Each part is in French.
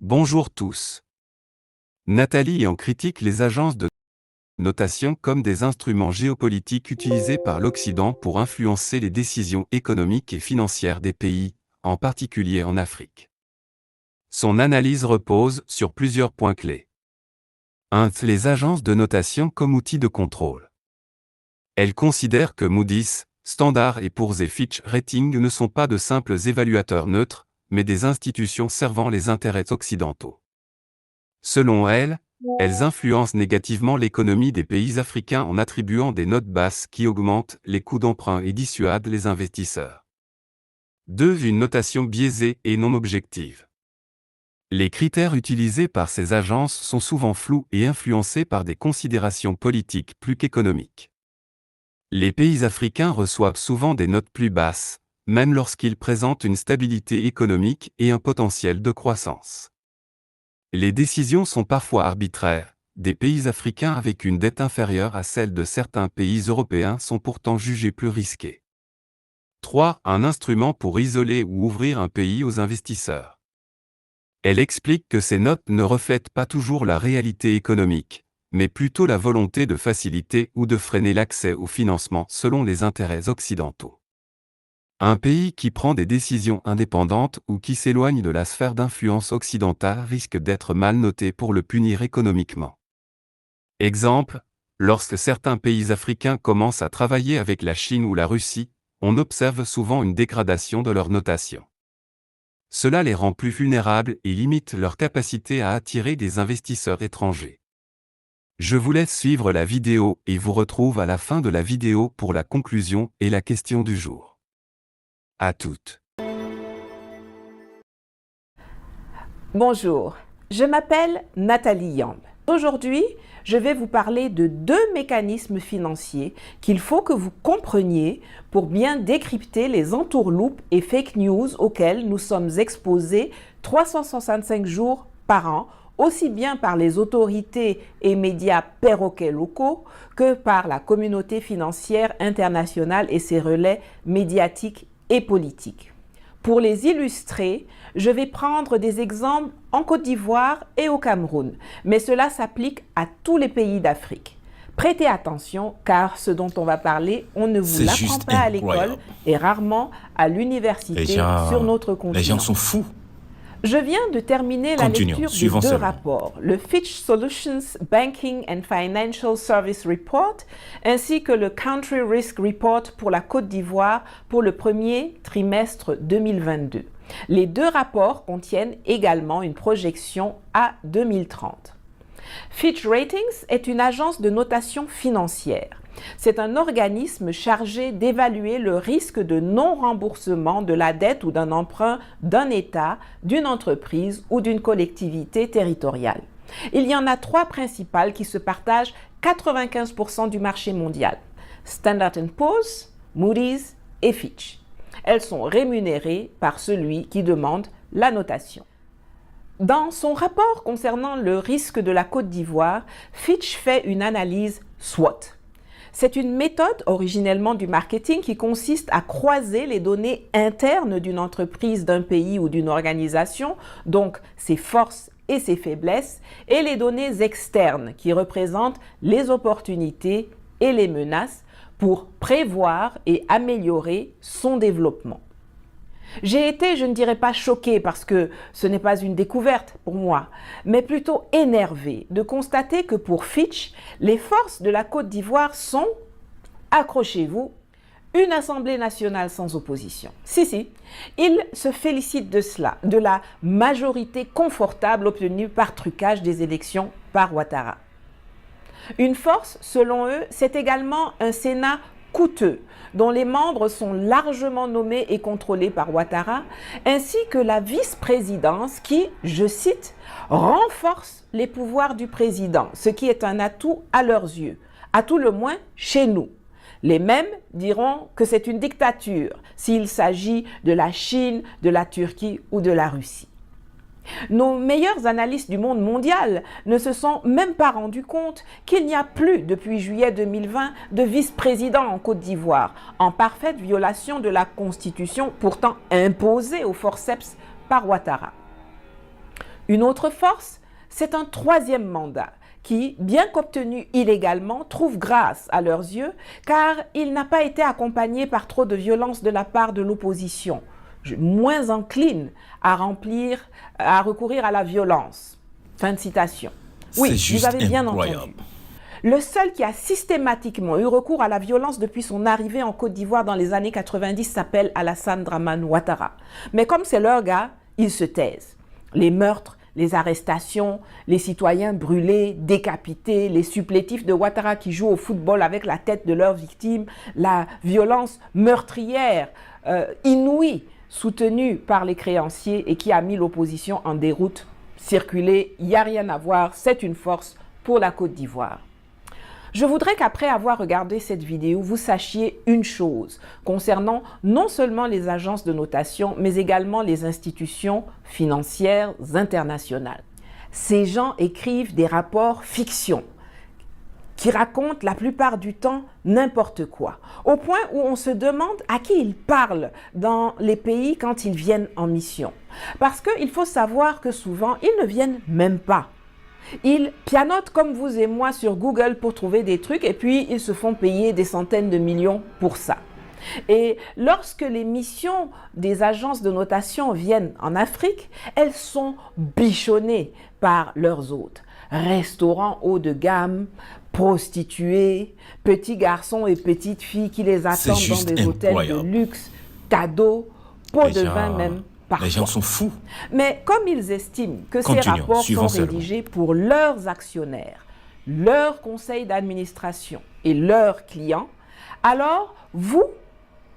Bonjour tous. Nathalie en critique les agences de notation comme des instruments géopolitiques utilisés par l'Occident pour influencer les décisions économiques et financières des pays, en particulier en Afrique. Son analyse repose sur plusieurs points clés. 1. Les agences de notation comme outils de contrôle. Elle considère que Moody's, Standard & Poor's et Fitch Ratings ne sont pas de simples évaluateurs neutres, mais des institutions servant les intérêts occidentaux. Selon elle, elles influencent négativement l'économie des pays africains en attribuant des notes basses qui augmentent les coûts d'emprunt et dissuadent les investisseurs. 2. Une notation biaisée et non objective. Les critères utilisés par ces agences sont souvent flous et influencés par des considérations politiques plus qu'économiques. Les pays africains reçoivent souvent des notes plus basses, même lorsqu'ils présentent une stabilité économique et un potentiel de croissance. Les décisions sont parfois arbitraires. Des pays africains avec une dette inférieure à celle de certains pays européens sont pourtant jugés plus risqués. 3. Un instrument pour isoler ou ouvrir un pays aux investisseurs. Elle explique que ces notes ne reflètent pas toujours la réalité économique, mais plutôt la volonté de faciliter ou de freiner l'accès au financement selon les intérêts occidentaux. Un pays qui prend des décisions indépendantes ou qui s'éloigne de la sphère d'influence occidentale risque d'être mal noté pour le punir économiquement. Exemple, lorsque certains pays africains commencent à travailler avec la Chine ou la Russie, on observe souvent une dégradation de leur notation. Cela les rend plus vulnérables et limite leur capacité à attirer des investisseurs étrangers. Je vous laisse suivre la vidéo et vous retrouve à la fin de la vidéo pour la conclusion et la question du jour. À toutes. Bonjour, je m'appelle Nathalie Yamb. Aujourd'hui, je vais vous parler de deux mécanismes financiers qu'il faut que vous compreniez pour bien décrypter les entourloupes et fake news auxquelles nous sommes exposés 365 jours par an, aussi bien par les autorités et médias perroquets locaux que par la communauté financière internationale et ses relais médiatiques et politiques. Pour les illustrer, je vais prendre des exemples en Côte d'Ivoire et au Cameroun, mais cela s'applique à tous les pays d'Afrique. Prêtez attention car ce dont on va parler, on ne vous l'apprend pas à l'école et rarement à l'université sur notre continent. Les gens sont fous. Je viens de terminer la lecture de deux rapports, le Fitch Solutions Banking and Financial Service Report ainsi que le Country Risk Report pour la Côte d'Ivoire pour le premier trimestre 2022. Les deux rapports contiennent également une projection à 2030. Fitch Ratings est une agence de notation financière. C'est un organisme chargé d'évaluer le risque de non-remboursement de la dette ou d'un emprunt d'un État, d'une entreprise ou d'une collectivité territoriale. Il y en a trois principales qui se partagent 95% du marché mondial: Standard & Poor's, Moody's et Fitch. Elles sont rémunérées par celui qui demande la notation. Dans son rapport concernant le risque de la Côte d'Ivoire, Fitch fait une analyse SWOT. C'est une méthode originellement du marketing qui consiste à croiser les données internes d'une entreprise, d'un pays ou d'une organisation, donc ses forces et ses faiblesses, et les données externes qui représentent les opportunités et les menaces pour prévoir et améliorer son développement. J'ai été, je ne dirais pas choquée parce que ce n'est pas une découverte pour moi, mais plutôt énervée de constater que pour Fitch, les forces de la Côte d'Ivoire sont, accrochez-vous, une Assemblée nationale sans opposition. Si, il se félicite de cela, de la majorité confortable obtenue par trucage des élections par Ouattara. Une force, selon eux, c'est également un Sénat coûteux, dont les membres sont largement nommés et contrôlés par Ouattara, ainsi que la vice-présidence qui, je cite, renforce les pouvoirs du président, ce qui est un atout à leurs yeux, à tout le moins chez nous. Les mêmes diront que c'est une dictature s'il s'agit de la Chine, de la Turquie ou de la Russie. Nos meilleurs analystes du monde mondial ne se sont même pas rendus compte qu'il n'y a plus depuis juillet 2020 de vice-président en Côte d'Ivoire, en parfaite violation de la Constitution pourtant imposée au forceps par Ouattara. Une autre force, c'est un troisième mandat qui, bien qu'obtenu illégalement, trouve grâce à leurs yeux car il n'a pas été accompagné par trop de violence de la part de l'opposition, moins encline à recourir à la violence. Fin de citation. Oui, vous avez bien entendu. Le seul qui a systématiquement eu recours à la violence depuis son arrivée en Côte d'Ivoire dans les années 90 s'appelle Alassane Dramane Ouattara. Mais comme c'est leur gars, ils se taisent. Les meurtres, les arrestations, les citoyens brûlés, décapités, les supplétifs de Ouattara qui jouent au football avec la tête de leurs victimes, la violence meurtrière, inouïe, soutenue par les créanciers et qui a mis l'opposition en déroute. Circuler, il n'y a rien à voir, c'est une force pour la Côte d'Ivoire. Je voudrais qu'après avoir regardé cette vidéo, vous sachiez une chose concernant non seulement les agences de notation, mais également les institutions financières internationales. Ces gens écrivent des rapports fiction qui racontent la plupart du temps n'importe quoi, au point où on se demande à qui ils parlent dans les pays quand ils viennent en mission. Parce qu'il faut savoir que souvent, ils ne viennent même pas. Ils pianotent comme vous et moi sur Google pour trouver des trucs et puis ils se font payer des centaines de millions pour ça. Et lorsque les missions des agences de notation viennent en Afrique, elles sont bichonnées par leurs hôtes. Restaurants haut de gamme, prostituées, petits garçons et petites filles qui les attendent dans des hôtels de luxe, cadeaux, pots de vin même. Parfois. Les gens sont fous. Mais comme ils estiment que ces rapports sont rédigés pour leurs actionnaires, leurs conseils d'administration et leurs clients, alors vous,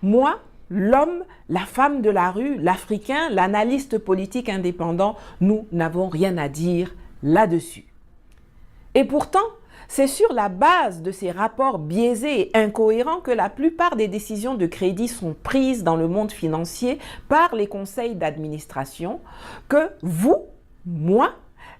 moi, l'homme, la femme de la rue, l'Africain, l'analyste politique indépendant, nous n'avons rien à dire là-dessus. Et pourtant, c'est sur la base de ces rapports biaisés et incohérents que la plupart des décisions de crédit sont prises dans le monde financier par les conseils d'administration que vous, moi,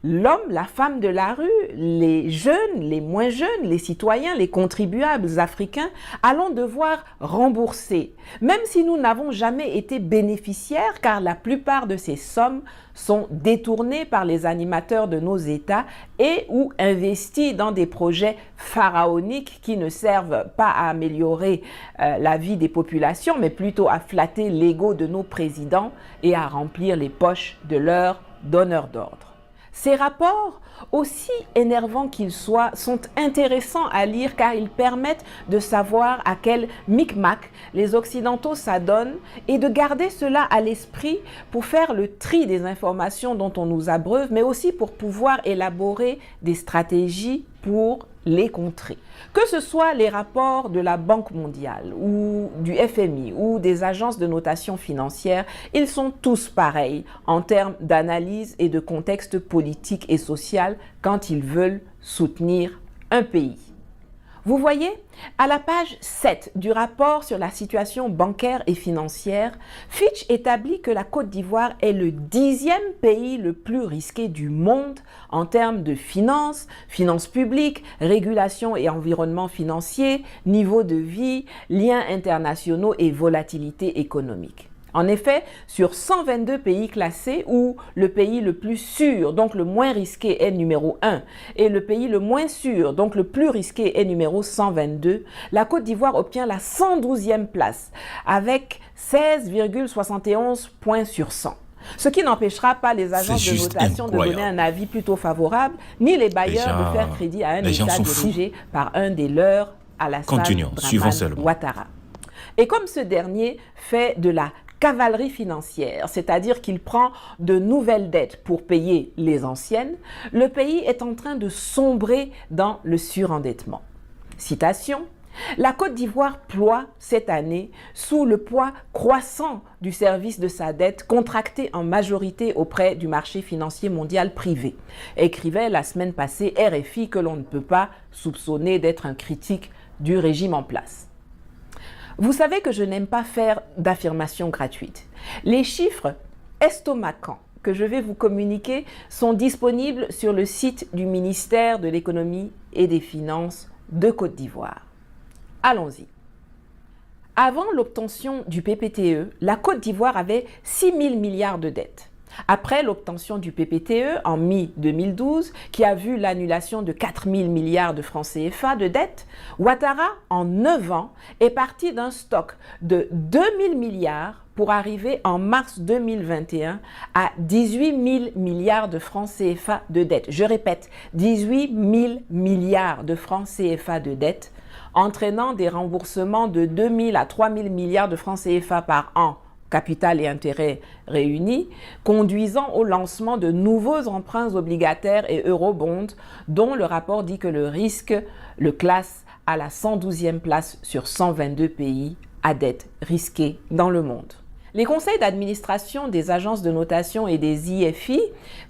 l'homme, la femme de la rue, les jeunes, les moins jeunes, les citoyens, les contribuables africains allons devoir rembourser, même si nous n'avons jamais été bénéficiaires car la plupart de ces sommes sont détournées par les animateurs de nos États et ou investies dans des projets pharaoniques qui ne servent pas à améliorer la vie des populations, mais plutôt à flatter l'ego de nos présidents et à remplir les poches de leurs donneurs d'ordre. Ces rapports, aussi énervants qu'ils soient, sont intéressants à lire car ils permettent de savoir à quel micmac les Occidentaux s'adonnent et de garder cela à l'esprit pour faire le tri des informations dont on nous abreuve, mais aussi pour pouvoir élaborer des stratégies pour les contrer. Que ce soit les rapports de la Banque mondiale ou du FMI ou des agences de notation financière, ils sont tous pareils en termes d'analyse et de contexte politique et social quand ils veulent soutenir un pays. Vous voyez, à la page 7 du rapport sur la situation bancaire et financière, Fitch établit que la Côte d'Ivoire est le 10e pays le plus risqué du monde en termes de finances, finances publiques, régulation et environnement financier, niveau de vie, liens internationaux et volatilité économique. En effet, sur 122 pays classés où le pays le plus sûr, donc le moins risqué, est numéro 1 et le pays le moins sûr, donc le plus risqué, est numéro 122, la Côte d'Ivoire obtient la 112e place avec 16,71 points sur 100. Ce qui n'empêchera pas les agences de notation de donner un avis plutôt favorable, ni les bailleurs de faire crédit à un État dirigé par un des leurs, Alassane Dramane Ouattara. Et comme ce dernier fait de la cavalerie financière, c'est-à-dire qu'il prend de nouvelles dettes pour payer les anciennes, le pays est en train de sombrer dans le surendettement. Citation: la Côte d'Ivoire ploie cette année sous le poids croissant du service de sa dette contractée en majorité auprès du marché financier mondial privé, écrivait la semaine passée RFI, que l'on ne peut pas soupçonner d'être un critique du régime en place. Vous savez que je n'aime pas faire d'affirmations gratuites. Les chiffres estomacants que je vais vous communiquer sont disponibles sur le site du ministère de l'Économie et des Finances de Côte d'Ivoire. Allons-y. Avant l'obtention du PPTE, la Côte d'Ivoire avait 6 000 milliards de dettes. Après l'obtention du PPTE en mi-2012, qui a vu l'annulation de 4 000 milliards de francs CFA de dette, Ouattara, en 9 ans, est parti d'un stock de 2 000 milliards pour arriver en mars 2021 à 18 000 milliards de francs CFA de dette. Je répète, 18 000 milliards de francs CFA de dette, entraînant des remboursements de 2 000 à 3 000 milliards de francs CFA par an, capital et intérêts réunis, conduisant au lancement de nouveaux emprunts obligataires et eurobonds, dont le rapport dit que le risque le classe à la 112e place sur 122 pays à dette risquée dans le monde. Les conseils d'administration des agences de notation et des IFI,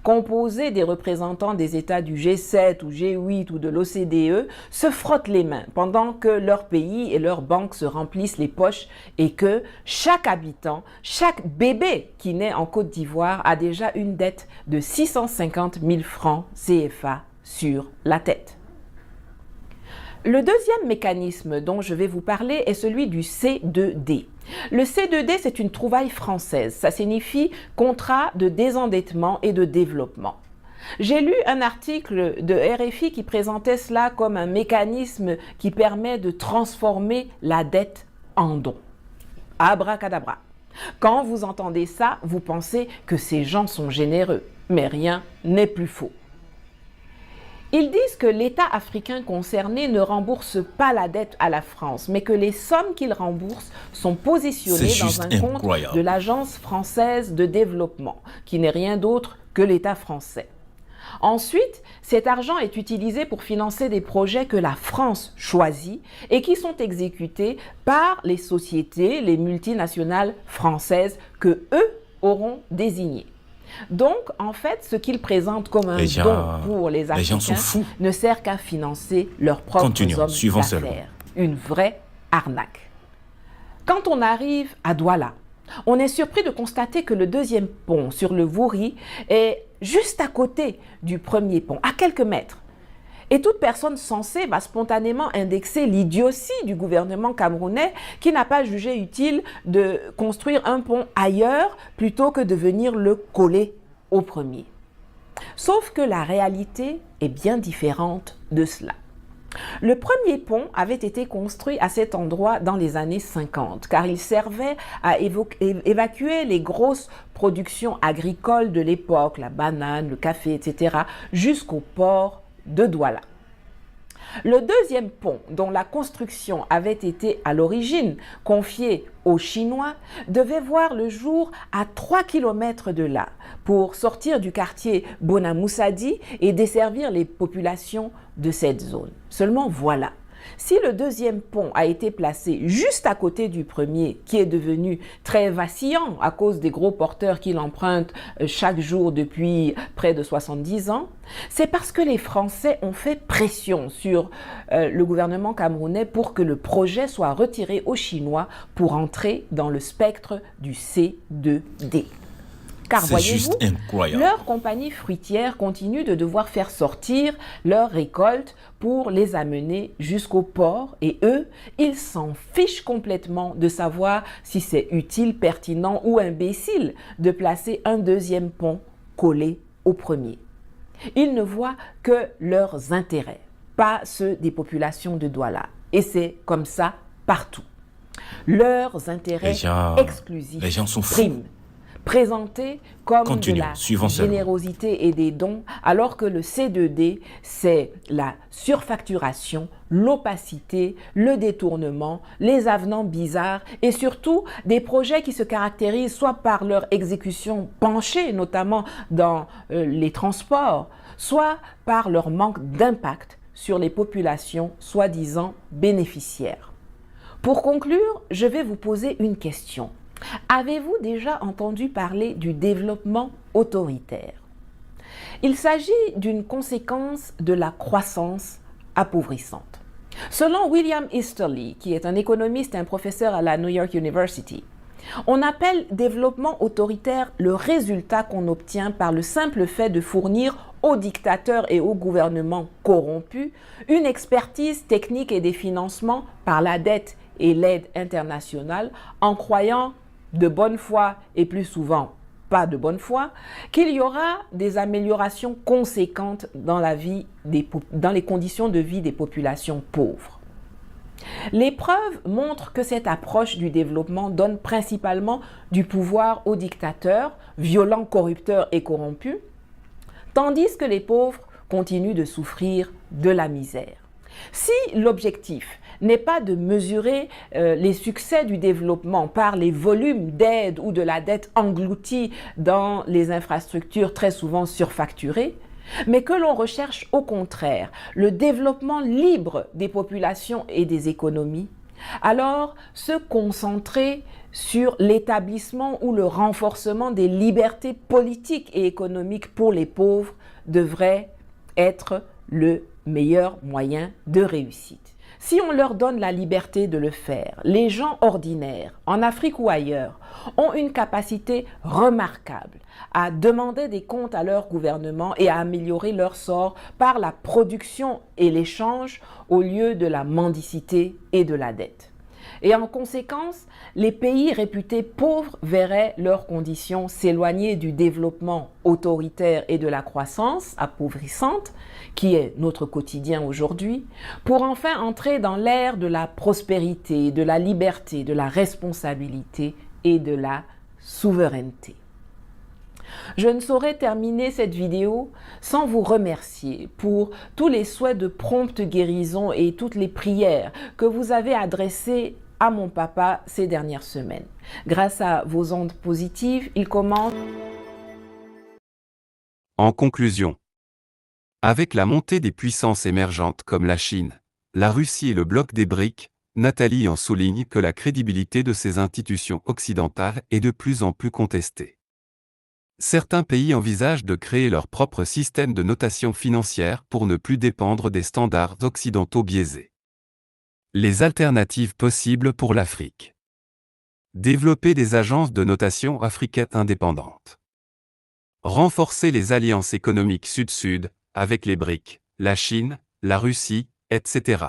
composés des représentants des États du G7 ou G8 ou de l'OCDE, se frottent les mains pendant que leur pays et leurs banques se remplissent les poches et que chaque habitant, chaque bébé qui naît en Côte d'Ivoire a déjà une dette de 650 000 francs CFA sur la tête. Le deuxième mécanisme dont je vais vous parler est celui du C2D. Le C2D, c'est une trouvaille française. Ça signifie contrat de désendettement et de développement. J'ai lu un article de RFI qui présentait cela comme un mécanisme qui permet de transformer la dette en don. Abracadabra. Quand vous entendez ça, vous pensez que ces gens sont généreux, mais rien n'est plus faux. Ils disent que l'État africain concerné ne rembourse pas la dette à la France, mais que les sommes qu'il rembourse sont positionnées dans un compte de l'Agence française de développement, qui n'est rien d'autre que l'État français. Ensuite, cet argent est utilisé pour financer des projets que la France choisit et qui sont exécutés par les sociétés, les multinationales françaises que eux auront désignées. Donc, en fait, ce qu'ils présentent comme un don pour les Africains ne sert qu'à financer leurs propres hommes d'affaires. Une vraie arnaque. Quand on arrive à Douala, on est surpris de constater que le deuxième pont sur le Wouri est juste à côté du premier pont, à quelques mètres. Et toute personne sensée va spontanément indexer l'idiotie du gouvernement camerounais qui n'a pas jugé utile de construire un pont ailleurs plutôt que de venir le coller au premier. Sauf que la réalité est bien différente de cela. Le premier pont avait été construit à cet endroit dans les années 50 car il servait à évacuer les grosses productions agricoles de l'époque, la banane, le café, etc., jusqu'au port de Douala. Le deuxième pont, dont la construction avait été à l'origine confiée aux Chinois, devait voir le jour à 3 km de là pour sortir du quartier Bonamoussadi et desservir les populations de cette zone. Seulement voilà, si le deuxième pont a été placé juste à côté du premier, qui est devenu très vacillant à cause des gros porteurs qu'il emprunte chaque jour depuis près de 70 ans, c'est parce que les Français ont fait pression sur le gouvernement camerounais pour que le projet soit retiré aux Chinois pour entrer dans le spectre du C2D. Car voyez-vous, leur compagnie fruitière continue de devoir faire sortir leurs récoltes pour les amener jusqu'au port et eux, ils s'en fichent complètement de savoir si c'est utile, pertinent ou imbécile de placer un deuxième pont collé au premier. Ils ne voient que leurs intérêts, pas ceux des populations de Douala. Et c'est comme ça partout. Leurs intérêts exclusifs priment. Présenté comme de la générosité et des dons, alors que le C2D, c'est la surfacturation, l'opacité, le détournement, les avenants bizarres et surtout des projets qui se caractérisent soit par leur exécution penchée, notamment dans les transports, soit par leur manque d'impact sur les populations soi-disant bénéficiaires. Pour conclure, je vais vous poser une question. Avez-vous déjà entendu parler du développement autoritaire? Il s'agit d'une conséquence de la croissance appauvrissante. Selon William Easterly, qui est un économiste et un professeur à la New York University, on appelle développement autoritaire le résultat qu'on obtient par le simple fait de fournir aux dictateurs et aux gouvernements corrompus une expertise technique et des financements par la dette et l'aide internationale en croyant de bonne foi et plus souvent pas de bonne foi, qu'il y aura des améliorations conséquentes dans les conditions de vie des populations pauvres. Les preuves montrent que cette approche du développement donne principalement du pouvoir aux dictateurs, violents, corrupteurs et corrompus, tandis que les pauvres continuent de souffrir de la misère. Si l'objectif n'est pas de mesurer les succès du développement par les volumes d'aide ou de la dette engloutie dans les infrastructures très souvent surfacturées, mais que l'on recherche au contraire le développement libre des populations et des économies, alors se concentrer sur l'établissement ou le renforcement des libertés politiques et économiques pour les pauvres devrait être le meilleur moyen de réussite. Si on leur donne la liberté de le faire, les gens ordinaires, en Afrique ou ailleurs, ont une capacité remarquable à demander des comptes à leur gouvernement et à améliorer leur sort par la production et l'échange au lieu de la mendicité et de la dette. Et en conséquence, les pays réputés pauvres verraient leurs conditions s'éloigner du développement autoritaire et de la croissance appauvrissante, qui est notre quotidien aujourd'hui, pour enfin entrer dans l'ère de la prospérité, de la liberté, de la responsabilité et de la souveraineté. Je ne saurais terminer cette vidéo sans vous remercier pour tous les souhaits de prompte guérison et toutes les prières que vous avez adressées à mon papa ces dernières semaines. Grâce à vos ondes positives, il commence. En conclusion, avec la montée des puissances émergentes comme la Chine, la Russie et le bloc des BRICS, Nathalie en souligne que la crédibilité de ces institutions occidentales est de plus en plus contestée. Certains pays envisagent de créer leur propre système de notation financière pour ne plus dépendre des standards occidentaux biaisés. Les alternatives possibles pour l'Afrique. Développer des agences de notation africaines indépendantes. Renforcer les alliances économiques sud-sud, avec les BRICS, la Chine, la Russie, etc.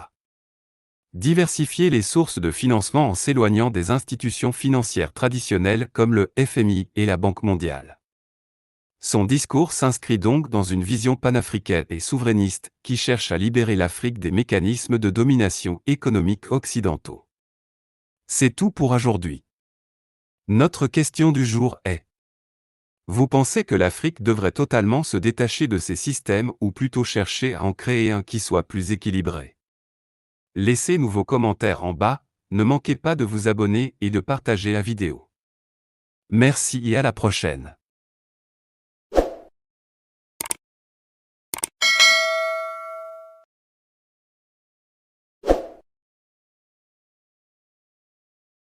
Diversifier les sources de financement en s'éloignant des institutions financières traditionnelles comme le FMI et la Banque mondiale. Son discours s'inscrit donc dans une vision panafricaine et souverainiste qui cherche à libérer l'Afrique des mécanismes de domination économique occidentaux. C'est tout pour aujourd'hui. Notre question du jour est: vous pensez que l'Afrique devrait totalement se détacher de ces systèmes ou plutôt chercher à en créer un qui soit plus équilibré? Laissez-nous vos commentaires en bas, ne manquez pas de vous abonner et de partager la vidéo. Merci et à la prochaine.